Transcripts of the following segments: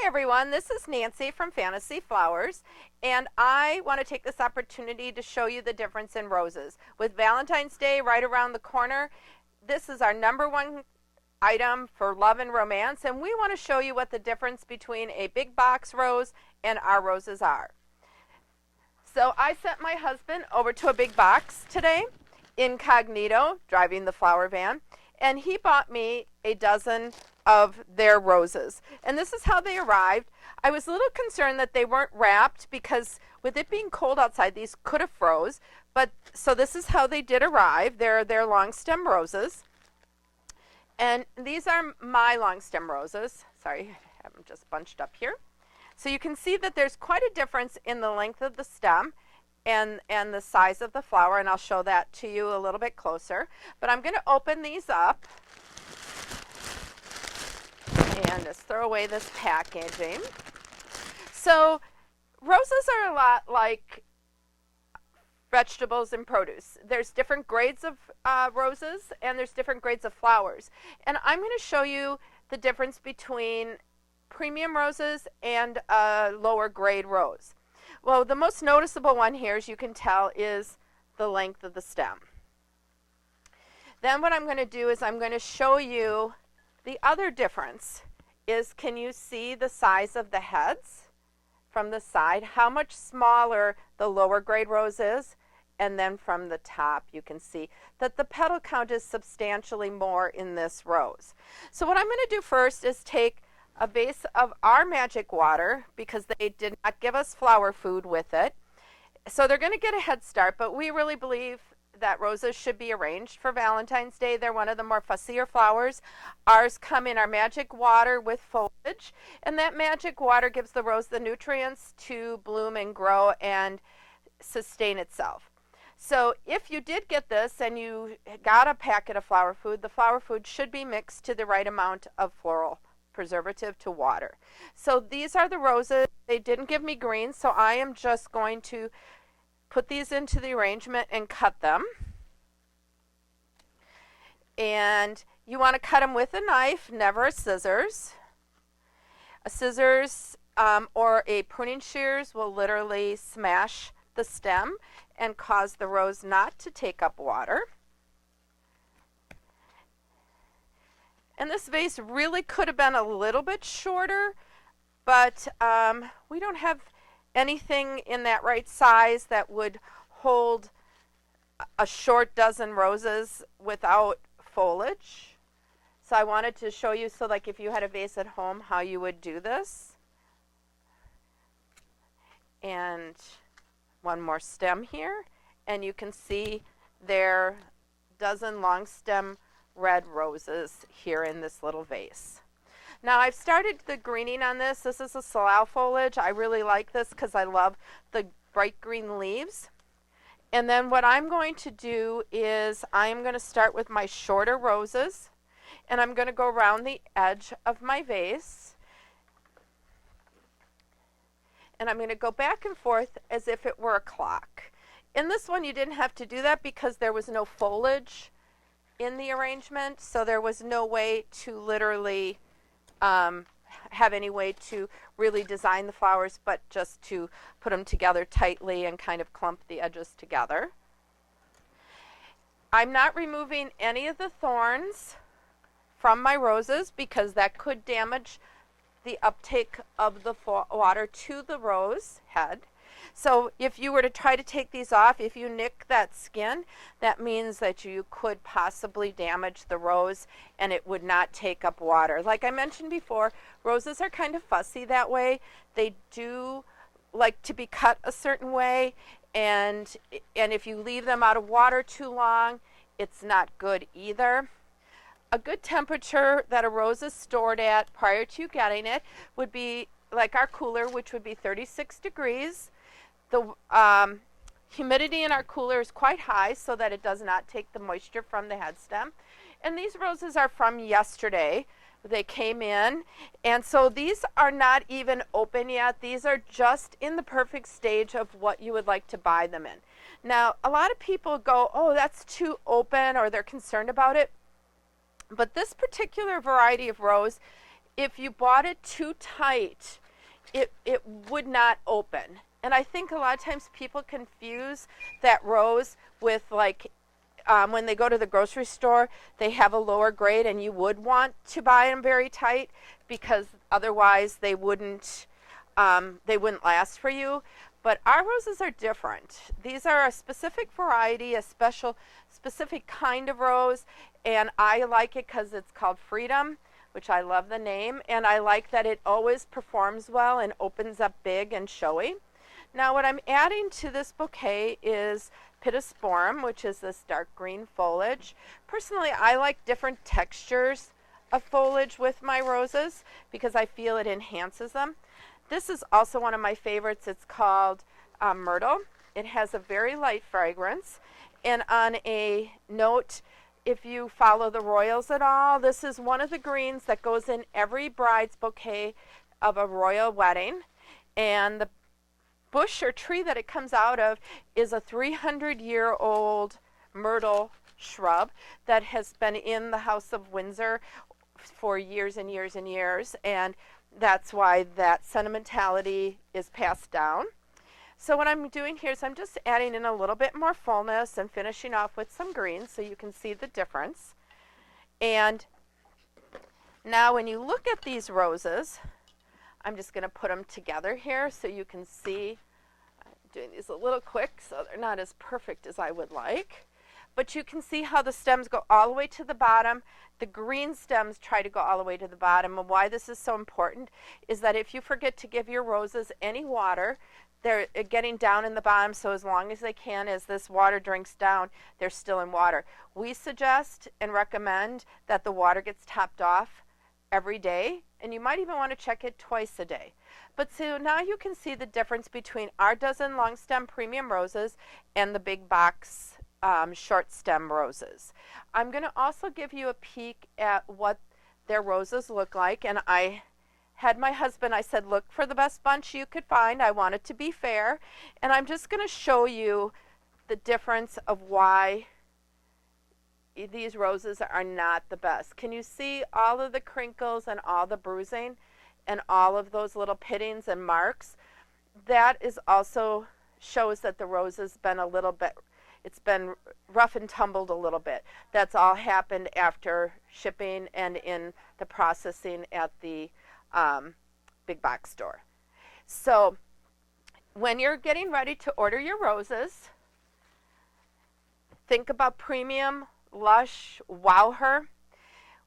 Hi everyone, this is Nancy from Fantasy Flowers, and I want to take this opportunity to show you the difference in roses. With Valentine's Day right around the corner, this is our number one item for love and romance, and we want to show you what the difference between a big box rose and our roses are. So I sent my husband over to a big box today, incognito, driving the flower van, and he bought me a dozen of their roses. And this is how they arrived. I was a little concerned that they weren't wrapped because with it being cold outside, these could have froze. But so this is how they did arrive. They're long stem roses. And these are my long stem roses. Sorry, I have them just bunched up here. So you can see that there's quite a difference in the length of the stem and the size of the flower, and I'll show that to you a little bit closer. But I'm going to open these up and just throw away this packaging. So roses are a lot like vegetables and produce. There's different grades of roses and there's different grades of flowers. And I'm going to show you the difference between premium roses and a lower grade rose. Well, the most noticeable one here, as you can tell, is the length of the stem. Then what I'm going to do is I'm going to show you the other difference is, can you see the size of the heads from the side? How much smaller the lower grade rose is? And then from the top, you can see that the petal count is substantially more in this rose. So what I'm going to do first is take a vase of our magic water, because they did not give us flower food with it. So they're going to get a head start, but we really believe that roses should be arranged for Valentine's Day. They're one of the more fussier flowers. Ours come in our magic water with foliage, and that magic water gives the rose the nutrients to bloom and grow and sustain itself. So if you did get this and you got a packet of flower food, the flower food should be mixed to the right amount of floral preservative to water. So these are the roses. They didn't give me green, so I am just going to put these into the arrangement and cut them. And you want to cut them with a knife, never a scissors. A scissors or a pruning shears will literally smash the stem and cause the rose not to take up water. And this vase really could have been a little bit shorter, but we don't have anything in that right size that would hold a short dozen roses without foliage. So I wanted to show you, so like if you had a vase at home, how you would do this. And one more stem here, and you can see there dozen long stem red roses here in this little vase. Now I've started the greening on this. This is a salal foliage. I really like this because I love the bright green leaves. And then what I'm going to do is I'm going to start with my shorter roses, and I'm going to go around the edge of my vase. And I'm going to go back and forth as if it were a clock. In this one you didn't have to do that because there was no foliage in the arrangement, so there was no way to literally have any way to really design the flowers, but just to put them together tightly and kind of clump the edges together. I'm not removing any of the thorns from my roses because that could damage the uptake of the water to the rose head. So if you were to try to take these off, if you nick that skin, that means that you could possibly damage the rose and it would not take up water. Like I mentioned before, roses are kind of fussy that way. They do like to be cut a certain way, and if you leave them out of water too long, it's not good either. A good temperature that a rose is stored at prior to getting it would be like our cooler, which would be 36 degrees. The humidity in our cooler is quite high so that it does not take the moisture from the head stem. And these roses are from yesterday. They came in, and so these are not even open yet. These are just in the perfect stage of what you would like to buy them in. Now, a lot of people go, oh, that's too open, or they're concerned about it. But this particular variety of rose if you bought it too tight, it would not open. And I think a lot of times people confuse that rose with like when they go to the grocery store, they have a lower grade, and you would want to buy them very tight because otherwise they wouldn't last for you. But our roses are different. These are a specific variety, a specific kind of rose, and I like it because it's called Freedom, which I love the name, and I like that it always performs well and opens up big and showy. Now what I'm adding to this bouquet is Pittosporum, which is this dark green foliage. Personally, I like different textures of foliage with my roses because I feel it enhances them. This is also one of my favorites. It's called Myrtle. It has a very light fragrance. And on a note, if you follow the royals at all, this is one of the greens that goes in every bride's bouquet of a royal wedding. And the bush or tree that it comes out of is a 300-year-old myrtle shrub that has been in the House of Windsor for years and years and years, and that's why that sentimentality is passed down. So what I'm doing here is I'm just adding in a little bit more fullness and finishing off with some greens so you can see the difference. And now when you look at these roses, I'm just going to put them together here so you can see. I'm doing these a little quick so they're not as perfect as I would like. But you can see how the stems go all the way to the bottom. The green stems try to go all the way to the bottom. And why this is so important is that if you forget to give your roses any water, they're getting down in the bottom, so as long as they can, as this water drinks down, they're still in water. We suggest and recommend that the water gets topped off every day, and you might even want to check it twice a day. But so now you can see the difference between our dozen long stem premium roses and the big box short stem roses. I'm going to also give you a peek at what their roses look like, and I had my husband, I said, look for the best bunch you could find. I want it to be fair, and I'm just going to show you the difference of why these roses are not the best. Can you see all of the crinkles and all the bruising and all of those little pittings and marks? That is also shows that the rose has been a little bit, it's been rough and tumbled a little bit. That's all happened after shipping and in the processing at the big box store. So when you're getting ready to order your roses, think about premium, lush, wow her.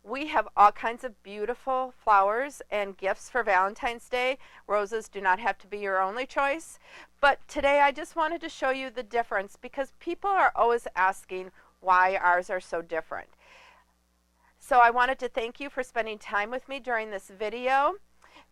We have all kinds of beautiful flowers and gifts for Valentine's Day. Roses do not have to be your only choice. But today I just wanted to show you the difference because people are always asking why ours are so different. So I wanted to thank you for spending time with me during this video.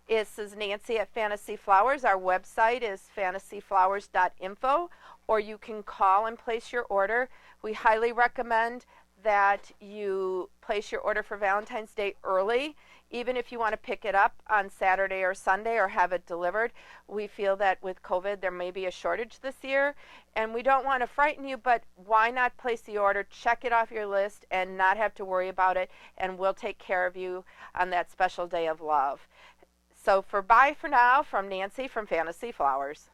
This is Nancy at Fantasy Flowers. Our website is fantasyflowers.info, or you can call and place your order. We highly recommend that you place your order for Valentine's Day early, even if you want to pick it up on Saturday or Sunday or have it delivered. We feel that with COVID there may be a shortage this year, and we don't want to frighten you, but why not place the order, check it off your list, and not have to worry about it, and we'll take care of you on that special day of love. So bye for now from Nancy from Fantasy Flowers.